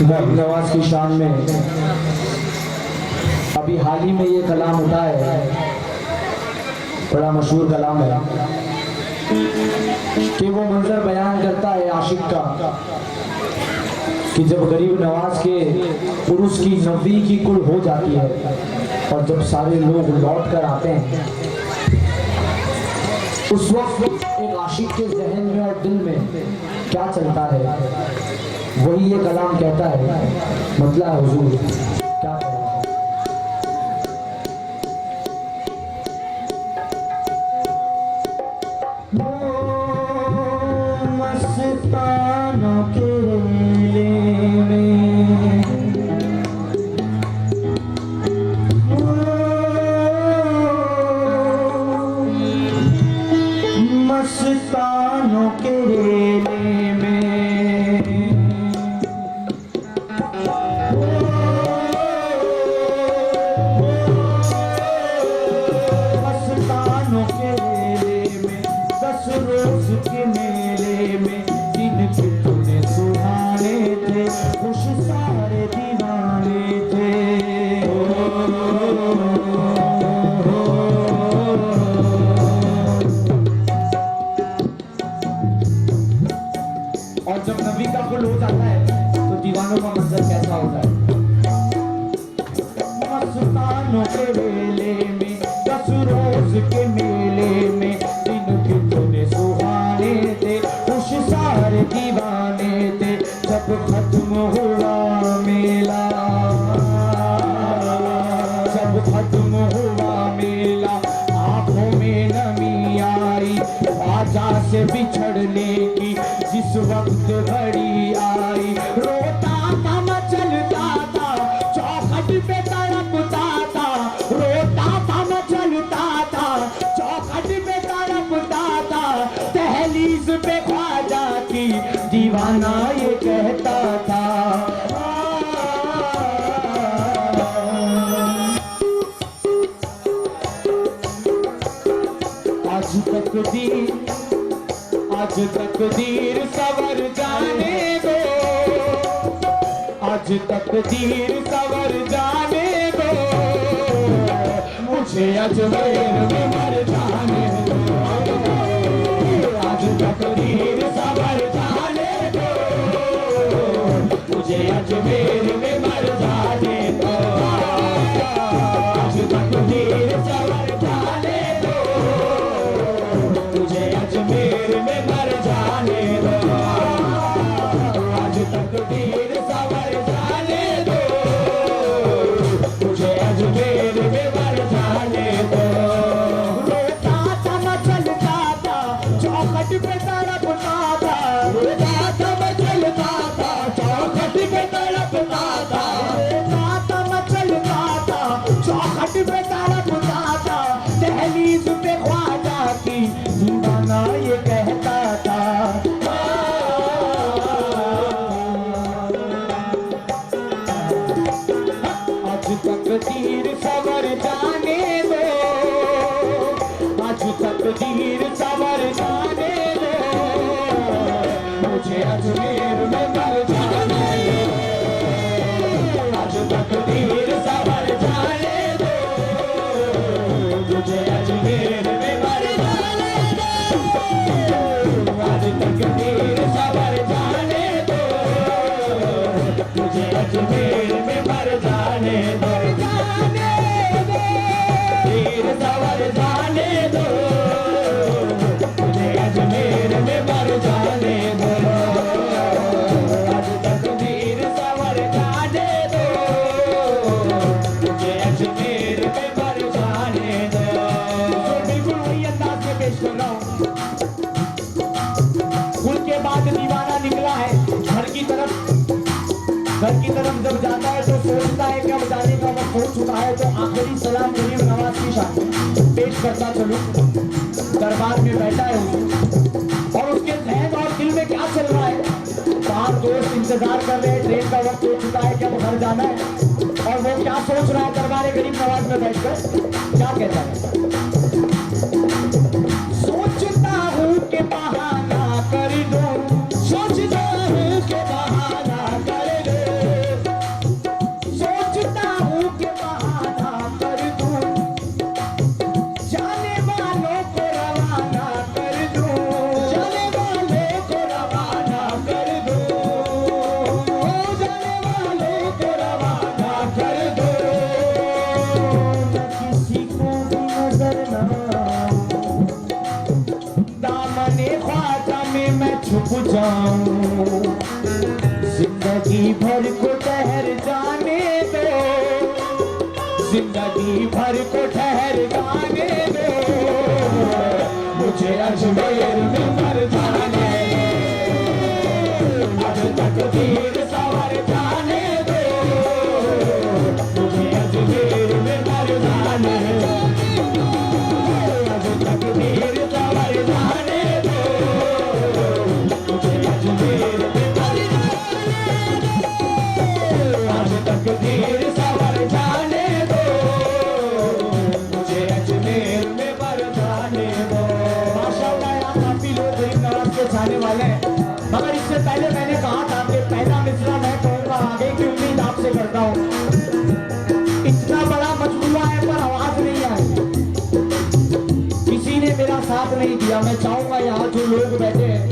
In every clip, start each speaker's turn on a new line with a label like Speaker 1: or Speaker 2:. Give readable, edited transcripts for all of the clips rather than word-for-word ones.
Speaker 1: गरीब नवाज की शान में अभी हाल ही में ये कलाम उठा है, बड़ा मशहूर कलाम है कि वो मंजर बयान करता है आशिक का कि जब गरीब नवाज के पुरुष की नवी की कुल हो जाती है और जब सारे लोग लौट कर आते हैं, उस वक्त एक आशिक के जहन में और दिल में क्या चलता है, वही ये कलाम कहता है। मतलब है हुजूर क्या कहें। मस्तानों के रेले में मस्तानों के रेले में मस्तानों के रेले में 10 रोज के मेले में दिन कितने सुहाने थे, खुश सारे दीवाने थे। और जब नबी का गुल हो जाता है तो दीवानों का मंजर कैसा होता है। मस्तानों के मेले में 10 रोज के मेले में दिन कितने सुहाने थे, खुश सारे दीवाने थे। जब खत्म हुआ मेला, जब खत्म हुआ मेला, आंखों में नमी आई, ख्वाजा से बिछड़ने की जिस वक्त घड़ी आई। रोता था मचलता था, चौखट पे तड़पता था, रोता था मचलता था, चौखट पे तड़पता था। दहलीज पे ख्वाजा की दीवाना ये कहता था। आज तकदीर सवर जाने दो, आज तकदीर सवर जाने दो, मुझे अजमेर में मर जाने दो। आज तकदीर सवर जाने दो, मुझे अजमेर में मर जाने दो। आज तकदीर सवर जाने दो, मुझे अजमेर में मर जाने दो। आज तकदीर सवर जाने दो, मुझे अजमेर में मर जाने दो। रोता था मचलता था, चौखट पे तड़पता था, रोता था मचलता था, चौखट पे तड़पता था, रोता था मचलता था, चौखट पे तड़पता था। दहलीज पे ख्वाजा की दीवाना ये कहता था। आज तकदीर सवर जाने दो, आज तकदीर सवर जाने दो, मुझे अजमेर में मर जाने दो। आज तकदीर सवर जाने दो, मुझे अजमेर में मर जाने दो। आज तकदीर सवर जाने दो, मुझे अजमेर में मर जाने दो। तीर सवर जाने दो, मुझे अजमेर में मर जाने दो। आज तकदीर सवर जाने दो, मुझे अजमेर में मर जाने दो। तो बिल्कुल वही अंदाज में पेश कर रहा हूँ। कुल के बाद दीवाना निकला है घर की तरफ। घर की तरफ जब जाता है तो सोचता है कि अब जाने का वक्त हो चुका है, तो आखिरी सलाम गरीब नवाज की शान पेश करता चलो। दरबार में बैठा है और उसके जहन और दिल में क्या चल रहा है। 5 दोस्त इंतजार कर रहे हैं, ट्रेन का वक्त हो चुका है कि अब घर जाना है, और वो क्या सोच रहा है दरबार गरीब नवाज में बैठकर, क्या कहता है। सोचता हूँ कि बहाना कर दो, सोचता हूँ कि बहाना कर दो, जाऊं, जिंदगी भर को ठहर जाने दो, जिंदगी भर को ठहर जाने दो, मुझे अजमेर में मर जाने दो, अब तकदीर सवर जाने दो, मुझे अजमेर में मर जाने दो, अब तकदीर सवर जाने दो, मुझे अजमेर में मर जाने दो, अब तकदीर सवर जाने दो, मुझे अजमेर में मर जाने दो। माशाअल्लाह यहाँ काफी लोग गरीब नवाज के चाहने वाले हैं, मगर इससे पहले मैंने कहा था कि पहला मिसरा मैं कहूँगा, आगे की उम्मीद आपसे करता हूँ। इतना बड़ा मजबूरा है पर आवाज नहीं आई, किसी ने मेरा साथ नहीं दिया। मैं चाहूंगा यहाँ जो लोग बैठे हैं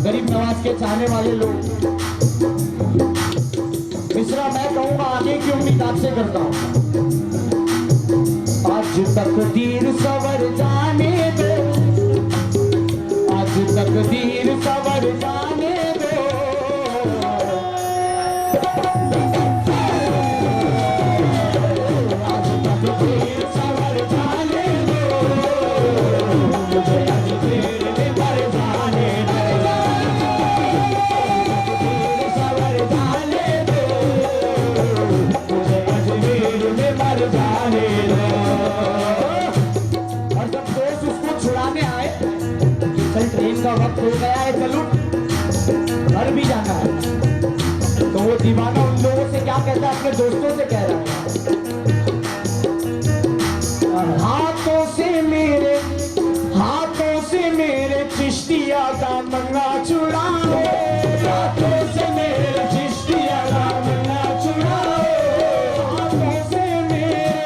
Speaker 1: गरीब नवाज के चाहने वाले लोग, मिसरा मैं कहूँगा, आगे की उम्मीद आपसे करता हूँ। आज तकदीर सवर जाने दो, आज तकदीर सवर जाने दो, आज तकदीर सवर जाने दो, मुझे अजमेर में मर जाने दो, तकदीर सवर जाने दो, मुझे अजमेर में मर जाने दो। और जब दोस्त उसको छुड़ाने आए, कल ट्रेन का वक्त हो गया है, चलो घर भी जाना है, तो वो दीवाना उन लोगों से क्या कहता है, अपने दोस्तों से कह रहा है, हाथों से मेरे चिश्तिया का मंगा छुड़ाओ, हाथों से मेरे चिश्तिया का मंगा छुड़ाओ, हाथों से मेरे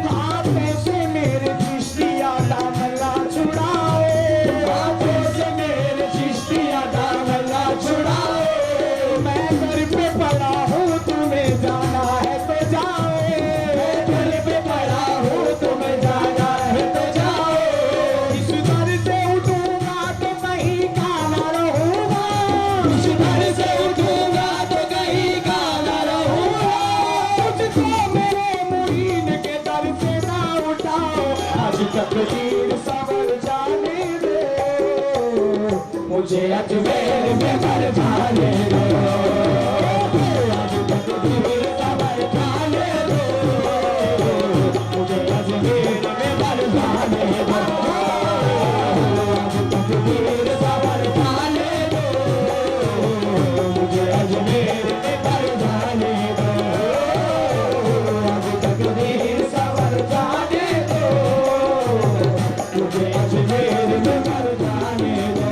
Speaker 1: हाथों से मेरे चिश्तिया का मंगा छुड़ाओ, हाथों से मेरे चिश्तिया का मंगा छुड़ाओ, मैं घर पे पड़ा हूँ, तुम्हें जाना है तो जाओ, मैं घर पे पड़ा हूँ, तुम्हें जाना है तो जाओ, इस दर से उठूंगा तो कहीं का ना रहूंगा, इस दर से उठूंगा तो कहीं का ना रहूंगा, मुझको मेरे मुरीन के दर से ना उठाओ, आज तकदीर सवर जाने दो, मुझे अजमेर में मर जाने दो, आज तकदीर सवर जाने दो, मुझे अजमेर में मर जाने दो, आज तकदीर सवर जाने दो, मुझे अजमेर में मर जाने दो, आज तकदीर सवर जाने दो, मुझे अजमेर में मर जाने दो।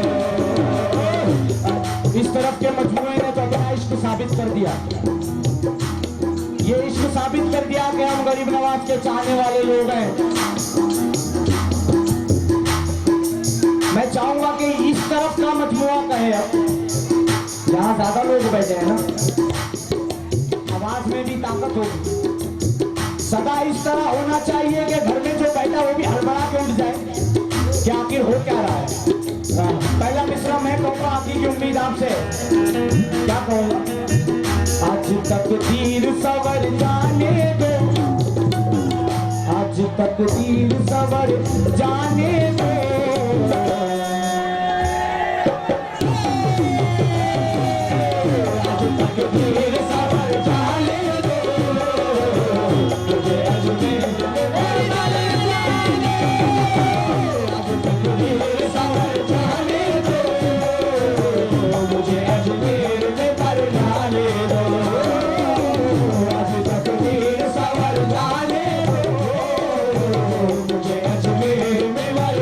Speaker 1: इस तरफ के मजमूए ने तो अपना इश्क साबित कर दिया, ये इश्क साबित कर दिया कि हम गरीब नवाज के चाहने वाले लोग हैं। मैं चाहूंगा कि इस तरफ का मजमुआ कहे, अब यहाँ ज्यादा लोग बैठे हैं ना, आवाज में भी ताकत होगी, सदा इस तरह होना चाहिए कि घर में जो बैठा वो भी हड़बड़ा के उठ जाए कि आखिर हो क्या रहा है। पहला मिसरा मैं कहूँगा, आगे की उम्मीद आपसे क्या कहूँगा, आज तकदीर सवर जाने दो, आज तकदीर सवर जाने दो, आज तकदीर सवर जाने दो, मुझे अजमेर में मर जाने दो, आज तकदीर सवर जाने दो, मुझे अजमेर में मर जाने दो, आज तकदीर सवर जाने दो, मुझे अजमेर में मर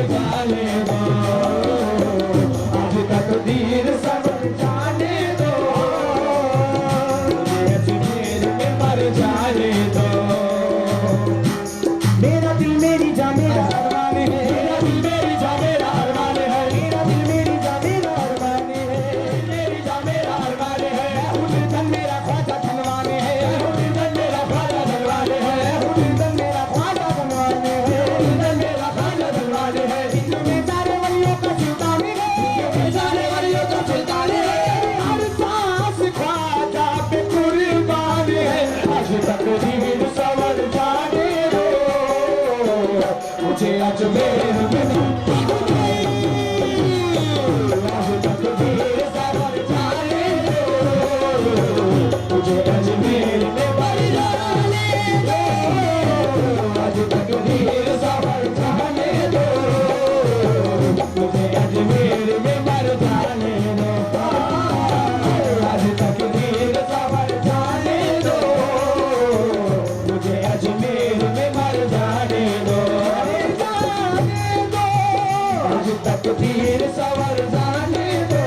Speaker 1: तकदीर सवर जाने दो,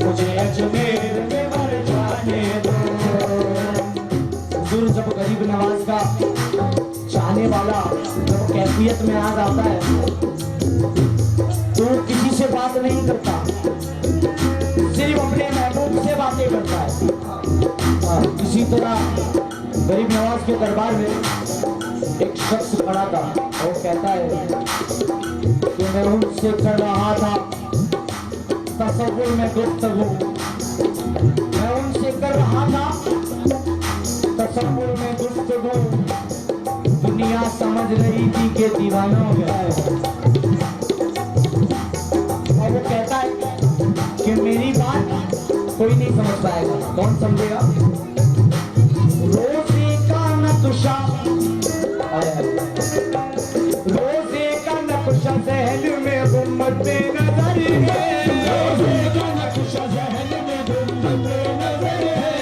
Speaker 1: मुझे अजमेर में मर जाने दो। हुजूर जब गरीब नवाज का चाहने वाला जब कैफियत में आ जाता है तो किसी से बात नहीं करता, सिर्फ अपने महबूब से बातें करता है। इसी तरह गरीब नवाज के दरबार में एक शख्स खड़ा था और कहता है कि मैं उनसे कर रहा था तसव्वुर में गुफ्तगू, मैं उनसे कर रहा था तसव्वुर में गुफ्तगू, दुनिया समझ रही थी कि दीवाना हो गया है। और वो कहता है कि मेरी बात कोई नहीं समझ पाएगा, कौन समझेगा? रोजे का नक्शा, रोजे का नक्शा ज़हन में गुम्मत नजर है, रोजे का नक्शा ज़हन में गुम्मत नजर है,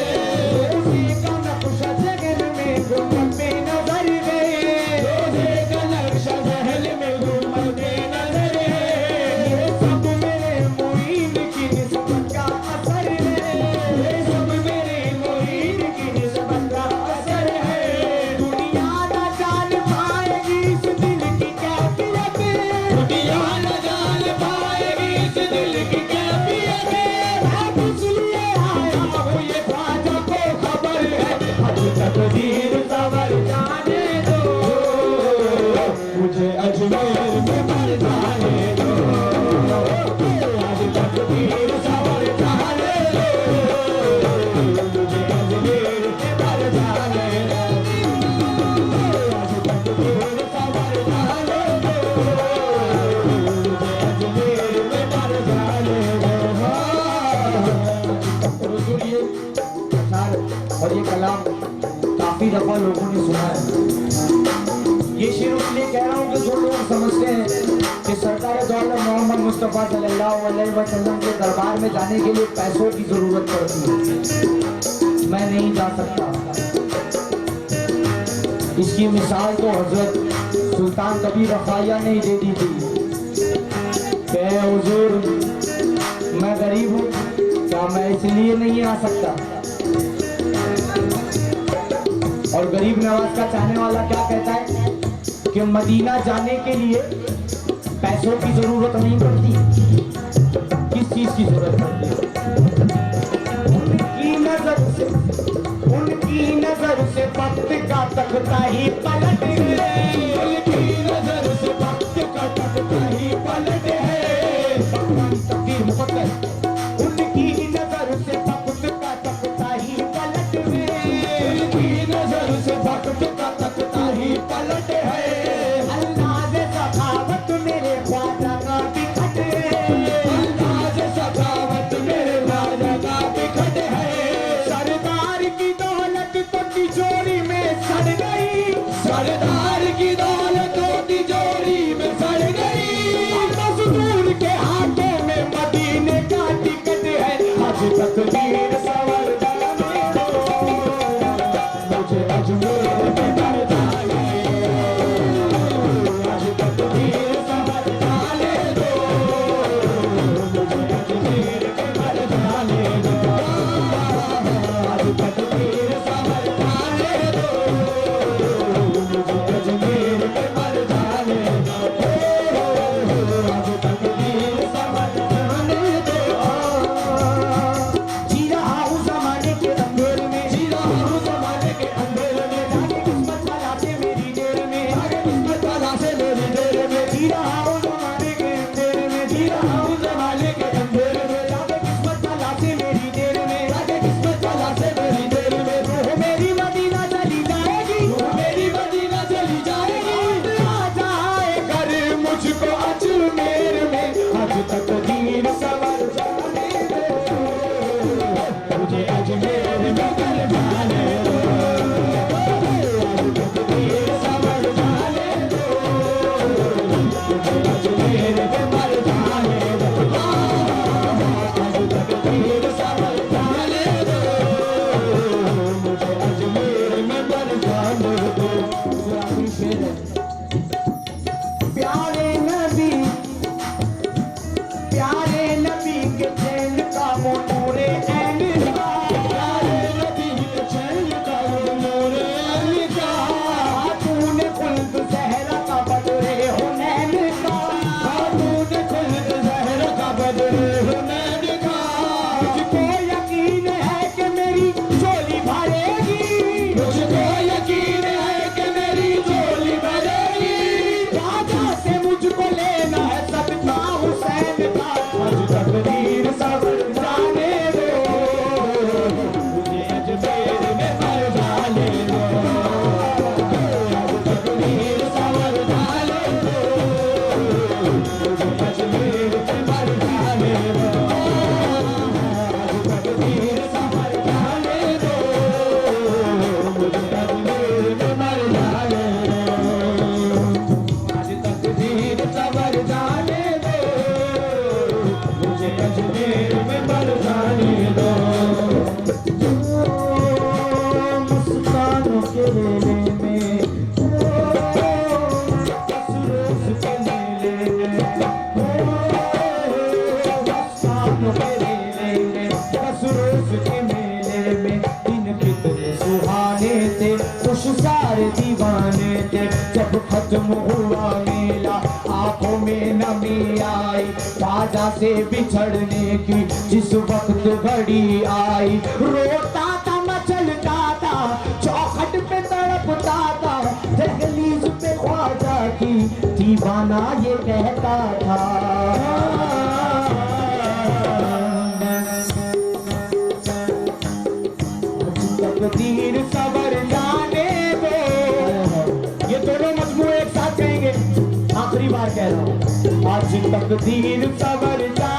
Speaker 1: रोजे का नक्शा ज़हन में गुम्मत नजर है, रोजे का नक्शा ज़हन में गुम्मत नजर है। ये सब मेरे मुईन की निस्बत का असर है, ये सब मेरे मुईन की निस्बत का असर है। दुनिया न जान पाएगी इस दिल की कैफियत, दुनिया न जान पाएगी इस दिल की कैफियत। मैं किस लिए आया हूँ ये ख्वाजा को खबर है, अब तकदीर सवर जाने दो, मुझे अजमेर में मर जाने दो, आज तकदीर सवर जाने दो, मुझे अजमेर में मर जाने दो, आज तकदीर सवर जाने दो, मुझे अजमेर में मर जाने दो। हुजूर ये अशार और ये कलाम काफी दफा लोगों ने सुना है। ये शेर इसलिए कह रहा हूँ कि जो लोग समझते हैं कि सरकार दौलत मोहम्मद मुस्तफ़ा सल्लल्लाहु अलैहि वसल्लम के दरबार में जाने के लिए पैसों की जरूरत पड़ती है, मैं नहीं जा सकता। इसकी मिसाल तो हजरत सुल्तान कबीर रफ़ाइया ने ही दे दी थी कि हुजूर मैं गरीब हूँ, क्या मैं इसलिए नहीं आ सकता? और गरीब नवाज का चाहने वाला क्या कहता है कि मदीना जाने के लिए पैसों की जरूरत नहीं पड़ती, किस चीज की जरूरत पड़ती है? उनकी नजर से वक्त का तख्ता ही पलट है, उनकी नजर से वक्त का तख्ता ही पलट है। तकदीर मुक़द्दर, उनकी नजर से वक्त का तख्ता ही पलट है, उनकी नजर से वक्त का तख्ता ही पलट है। अंदाज़ सखावत मेरे ख्वाजा का बिखट है, अंदाज़ सखावत मेरे ख्वाजा का बिखट है। सरदार की दौलत तो तिजोरी में सड़ गई, सरदार की दौलत तो तिजोरी में सड़ गई, मजदूर के हाथों में मदीने का टिकट है, आज तकदीर सवर जाने दो, मुझे अजमेर में मर जाने दो, आज तकदीर सवर जाने दो, मुझे अजमेर में मर जाने दो, आज तकदीर सवर जाने दो, मुझे अजमेर में मर जाने दो, आज तकदीर सवर जाने दो। जी रहा हूँ ज़माने के अंधेर में, जी रहा हूँ ज़माने के अंधेर में, जाके किस्मत वाला से मेरी देर में, जाके किस्मत वाला से मेरी देर में, जी रहा हूँ ज़माने के अंधेर में, जी रहा हूँ ज़माने के अंधेर में, जाके किस्मत वाला से मेरी देर में, जाके किस्मत वाला से मेरी देर में। रूह मेरी मदीना चली जाएगी, रूह मेरी मदीना चली जाएगी, आ जाए घर मुझको अजमेर में, आज तकदीर सवर जाने दो, मुझे अजमेर में मर जाने दो, आज तकदीर सवर जाने दो, मुझे अजमेर में मर जाने दो, आज तकदीर सवर जाने दो, मुझे अजमेर में मर जाने दो। आखिरी शेर है, प्यारे नबी सारे दीवाने थे। जब खत्म हुआ मेला आंखों में नमी आई, ख्वाजा से बिछड़ने की जिस वक्त घड़ी आई। रोता था मचलता था, चौखट पे तड़पता था, दहलीज पे ख्वाजा की दीवाना ये कहता था। तकदीर सबर जाने दो, ये दोनों मजमू एक साथ कहेंगे, आखिरी बार कह रहा हूँ। आज तकदीर सबर जाने